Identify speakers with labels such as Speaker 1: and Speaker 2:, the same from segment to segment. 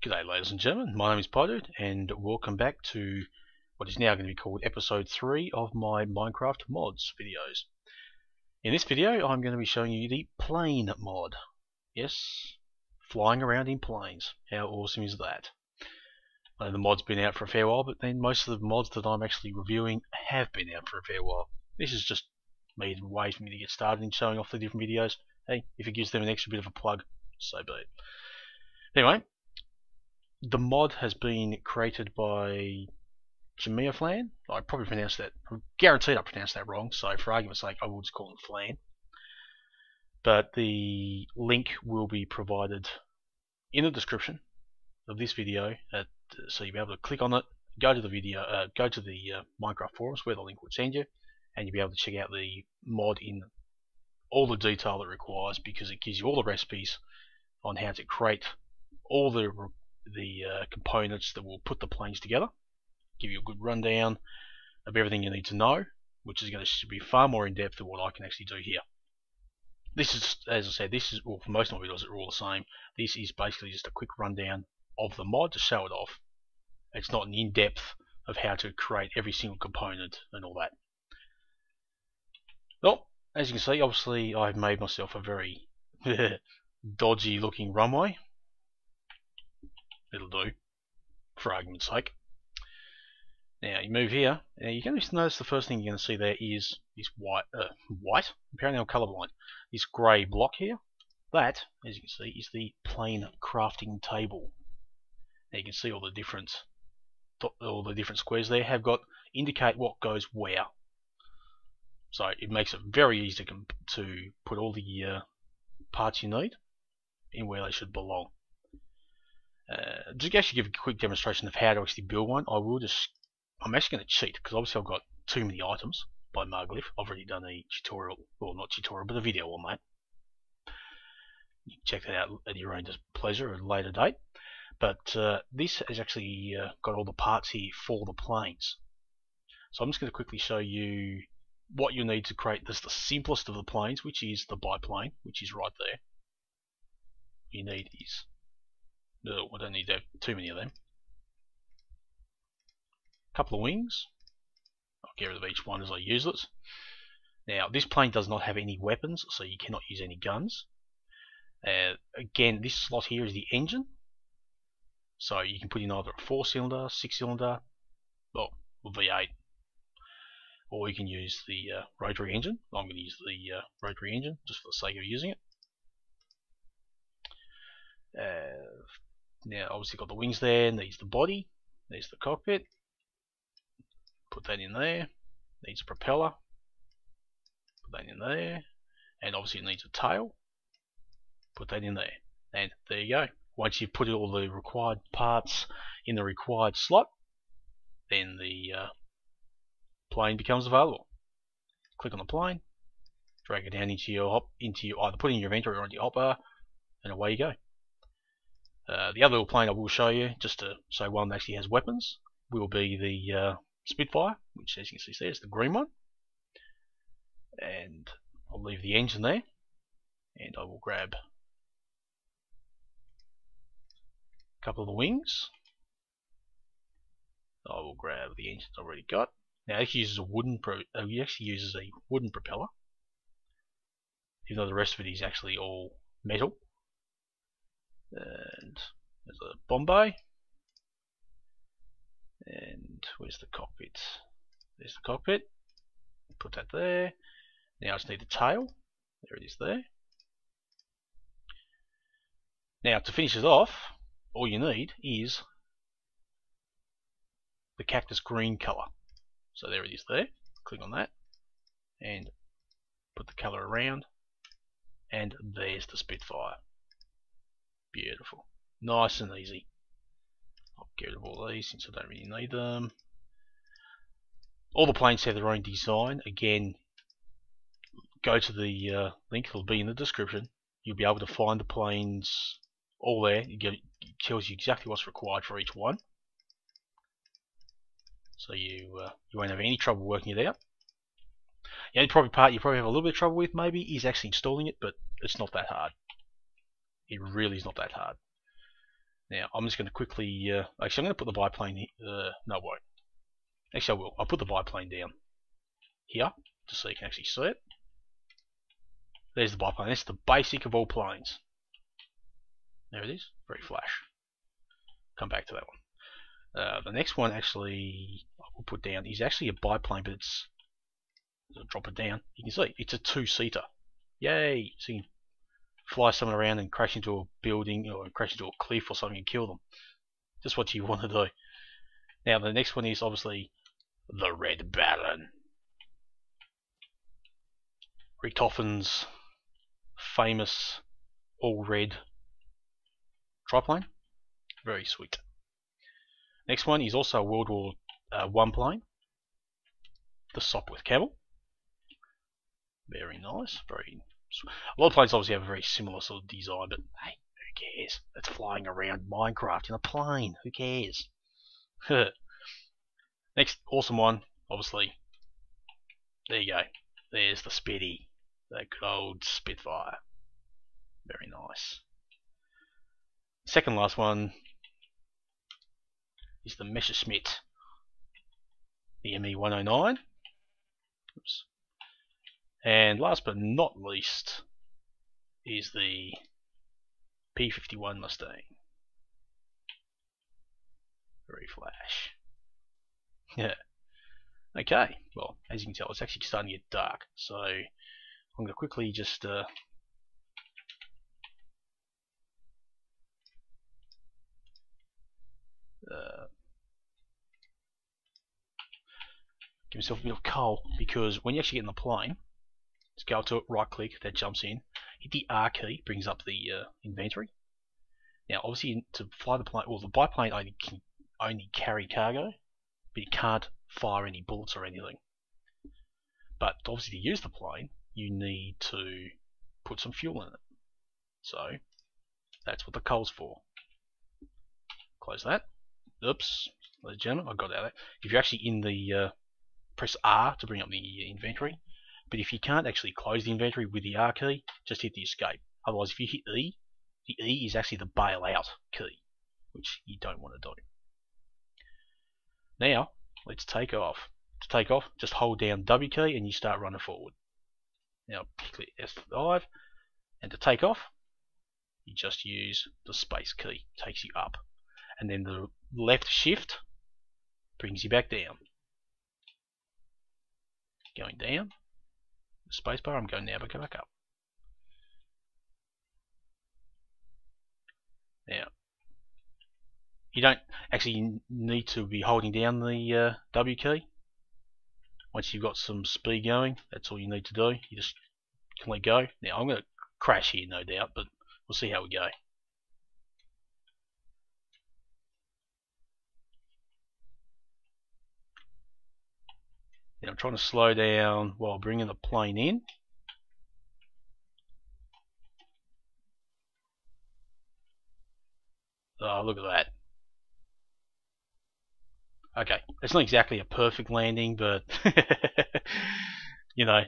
Speaker 1: G'day ladies and gentlemen, my name is piedudeaus and welcome back to what is now going to be called episode 3 of my Minecraft mods videos. In this video I'm going to be showing you the plane mod. Yes, flying around in planes. How awesome is that? I know the mod's been out for a fair while, but then most of the mods that I'm actually reviewing have been out for a fair while. This is just a way for me to get started in showing off the different videos. Hey, if it gives them an extra bit of a plug, so be it. Anyway, the mod has been created by Jamioflan. I probably pronounced that, I'm guaranteed I pronounced that wrong, so for argument's sake I will just call him Flan. But the link will be provided in the description of this video, so you'll be able to click on it, go to the video, go to the Minecraft forums where the link would send you, and you'll be able to check out the mod in all the detail it requires, because it gives you all the recipes on how to create all the components that will put the planes together, give you a good rundown of everything you need to know, which is going to be far more in depth than what I can actually do here. This is, as I said, well, for most of my videos they're all the same. This is basically just a quick rundown of the mod to show it off. It's not an in-depth of how to create every single component and all that. Well, as you can see, obviously I've made myself a very dodgy looking runway. It'll do, for argument's sake. Now you move here. Now you're going to notice the first thing you're going to see there is this white. Apparently I'm colourblind. This grey block here. That, as you can see, is the plane crafting table. Now you can see all the different squares there have got indicate what goes where. So it makes it very easy to put all the parts you need in where they should belong. To actually give a quick demonstration of how to actually build one, I'm actually going to cheat, because obviously I've got too many items by Marglyph. I've already done a tutorial, well not tutorial, but a video on that. You can check that out at your own pleasure at a later date. But this has actually got all the parts here for the planes. So I'm just going to quickly show you what you need to create the simplest of the planes, which is the biplane, which is right there. You need is, no, I don't need to have too many of them. A couple of wings. I'll get rid of each one as I use it. Now this plane does not have any weapons, so you cannot use any guns. Again, this slot here is the engine, so you can put in either a 4-cylinder, 6-cylinder, or V8, or you can use the rotary engine. I'm going to use the rotary engine just for the sake of using it. Now obviously got the wings there, needs the body, needs the cockpit, put that in there, needs a propeller, put that in there, and obviously it needs a tail, put that in there, and there you go. Once you've put all the required parts in the required slot, then the plane becomes available. Click on the plane, drag it down into your either put it in your inventory or into your hopper, and away you go. The other little plane I will show you, just to show one that actually has weapons, will be the Spitfire, which as you can see there is the green one. And I'll leave the engine there, and I will grab a couple of the wings. I will grab the engines I've already got. Now it actually uses a wooden propeller, even though the rest of it is actually all metal. And there's a bomb bay, and where's the cockpit? There's the cockpit. Put that there. Now I just need the tail. There it is there. Now to finish it off, all you need is the cactus green colour. So there it is there. Click on that and put the colour around, and there's the Spitfire. Beautiful. Nice and easy. I'll get rid of all these since I don't really need them. All the planes have their own design. Again, go to the link, it'll be in the description. You'll be able to find the planes all there. It tells you exactly what's required for each one. So you won't have any trouble working it out. The only part you probably have a little bit of trouble with maybe is actually installing it, but it's not that hard. It really is not that hard. Now I'm just going to quickly, actually I'm going to put the biplane here, no I won't. Actually I will, I'll put the biplane down here, just so you can actually see it. There's the biplane, that's the basic of all planes. There it is, very flash. Come back to that one. The next one actually I will put down is actually a biplane, but it's, I'll drop it down, you can see it's a two-seater. Yay! So you can fly someone around and crash into a building or crash into a cliff or something and kill them. Just what you want to do. Now the next one is obviously the Red Baron. Richthofen's famous all-red triplane. Very sweet. Next one is also a World War I plane. The Sopwith Camel. Very nice. Very. A lot of planes obviously have a very similar sort of design, but hey, who cares? It's flying around Minecraft in a plane. Who cares? Next awesome one, obviously. There you go. There's the Spitty. That good old Spitfire. Very nice. Second last one is the Messerschmitt. The ME-109. Oops. And last but not least is the P51 Mustang. Very flash. Yeah. Okay, well, as you can tell, it's actually starting to get dark, so I'm going to quickly just give myself a bit of coal, because when you actually get in the plane, just go up to it, right click, that jumps in, hit the R key, brings up the inventory. Now obviously to fly the plane, well the biplane can only carry cargo, but you can't fire any bullets or anything. But obviously to use the plane, you need to put some fuel in it. So that's what the coal's for. Close that. Oops, ladies and gentlemen, I got out of that. If you're actually in the press R to bring up the inventory. But if you can't actually close the inventory with the R key, just hit the escape. Otherwise, if you hit E, the E is actually the bail out key, which you don't want to do. Now, let's take off. To take off, just hold down W key and you start running forward. Now, click S5, and to take off, you just use the space key, takes you up. And then the left shift brings you back down. Going down. Spacebar, I'm going now, but go back up. Now, you don't actually need to be holding down the W key. Once you've got some speed going, that's all you need to do. You just can let go. Now, I'm going to crash here, no doubt, but we'll see how we go. Now, I'm trying to slow down while bringing the plane in. Oh, look at that. Okay, it's not exactly a perfect landing, but you know,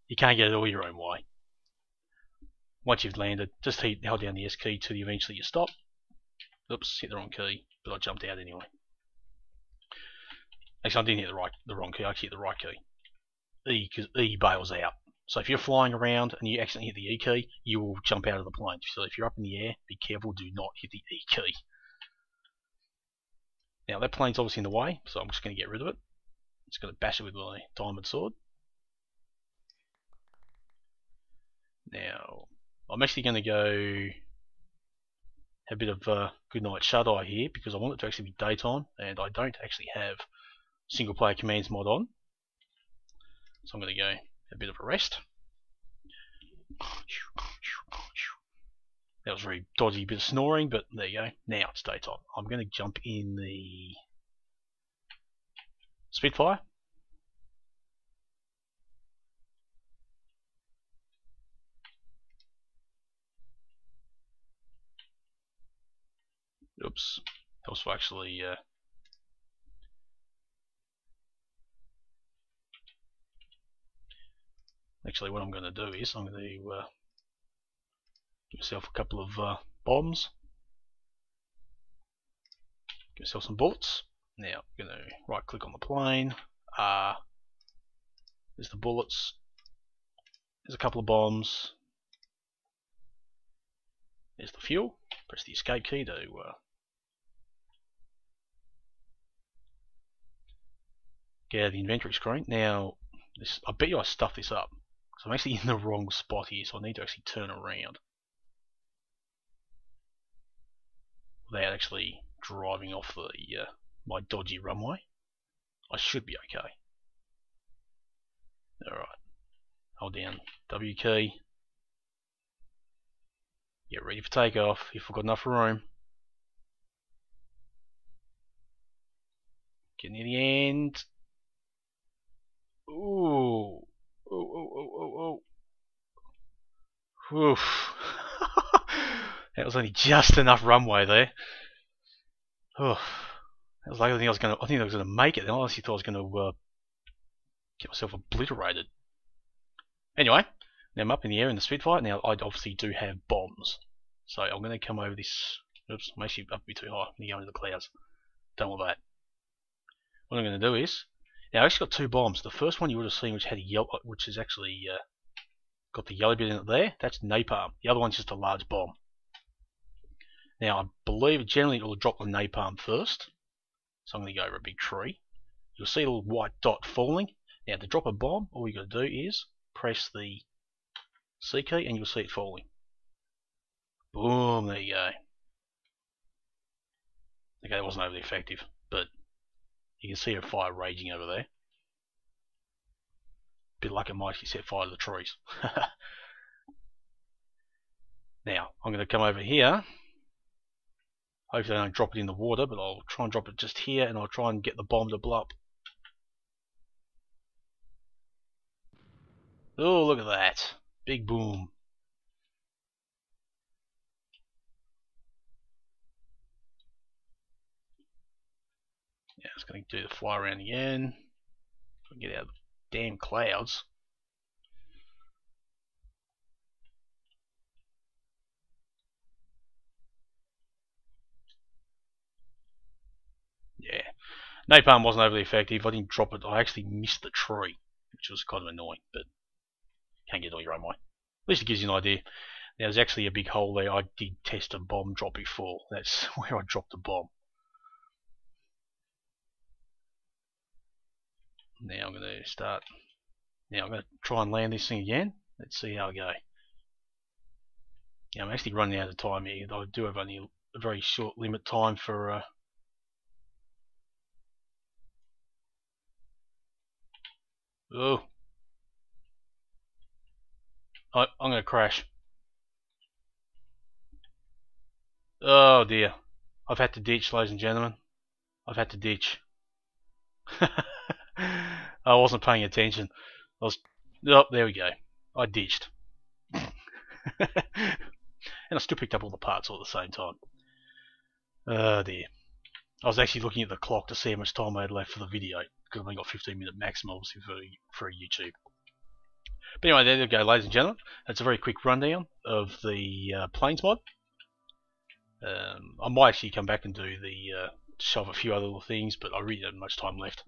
Speaker 1: you can't get it all your own way. Once you've landed, just hold down the S key till eventually you stop. Oops, hit the wrong key, but I jumped out anyway. Actually, I didn't hit the wrong key, I actually hit the right key. E, because E bails out. So if you're flying around and you accidentally hit the E key, you will jump out of the plane. So if you're up in the air, be careful, do not hit the E key. Now that plane's obviously in the way, so I'm just going to get rid of it. Just going to bash it with my diamond sword. Now, I'm actually going to go have a bit of good night shut eye here because I want it to actually be daytime and I don't actually have single player commands mod on. So I'm going to go a bit of a rest. That was very dodgy bit of snoring, but there you go. Now it's daytime. I'm going to jump in the Spitfire. Oops. That was actually actually what I'm going to do is I'm going to give myself a couple of bombs. Get myself some bullets. Now I'm going to right click on the plane. There's the bullets. There's a couple of bombs. There's the fuel. Press the escape key to get out of the inventory screen. Now, I bet you I stuffed this up. So I'm actually in the wrong spot here, so I need to actually turn around without actually driving off the my dodgy runway. I should be okay. Alright. Hold down W key. Get ready for takeoff if we've got enough room. Get near the end. Ooh. Oh. Oof. That was only just enough runway there. That was like I think I was gonna make it. I honestly thought I was gonna get myself obliterated. Anyway, now I'm up in the air in the Spitfire. Now I obviously do have bombs, so I'm gonna come over this. Oops, I'm actually up a bit too high. I'm gonna go into the clouds. Don't want that. What I'm gonna do is, now I actually got two bombs. The first one you would have seen, which had a yellow, which is actually got the yellow bit in it there. That's napalm. The other one's just a large bomb. Now I believe generally it will drop the napalm first. So I'm going to go over a big tree. You'll see a little white dot falling. Now to drop a bomb, all you got to do is press the C key and you'll see it falling. Boom, there you go. Okay, that wasn't overly effective, but you can see a fire raging over there. Bit like it might actually set fire to the trees. Now, I'm going to come over here. Hopefully I don't drop it in the water, but I'll try and drop it just here, and I'll try and get the bomb to blow up. Oh, look at that. Big boom. Yeah, it's going to do the fly around again. Get out of the damn clouds. Yeah, napalm wasn't overly effective. I didn't drop it. I actually missed the tree, which was kind of annoying, but can't get it all your own way. At least it gives you an idea. Now, there's actually a big hole there. I did test a bomb drop before. That's where I dropped the bomb. Now I'm going to start. Now I'm going to try and land this thing again. Let's see how I go. Yeah, I'm actually running out of time here. I do have only a very short limit time for oh, I'm going to crash. Oh dear. I've had to ditch, ladies and gentlemen. I've had to ditch. I wasn't paying attention. Oh, there we go. I ditched. And I still picked up all the parts all at the same time. Oh dear. I was actually looking at the clock to see how much time I had left for the video, because I've only got 15-minute maximum obviously for YouTube. But anyway, there you go, ladies and gentlemen. That's a very quick rundown of the planes mod. I might actually come back and do the shove a few other little things, but I really don't have much time left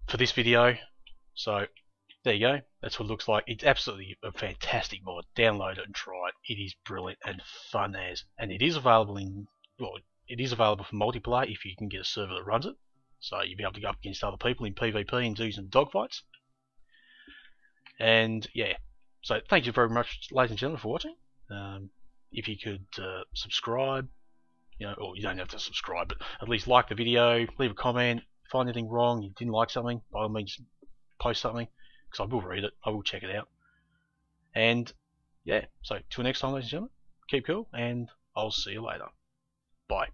Speaker 1: for this video. So there you go. That's what it looks like. It's absolutely a fantastic mod. Download it and try it. It is brilliant and fun as, and it is available in it is available for multiplayer if you can get a server that runs it. So you'll be able to go up against other people in PvP and do some dogfights. And yeah, so thank you very much, ladies and gentlemen, for watching. If you could subscribe, or you don't have to subscribe, but at least like the video, leave a comment, find anything wrong, you didn't like something, by all means post something, because I will read it, I will check it out. And yeah, so till next time, ladies and gentlemen, keep cool, and I'll see you later. Bye.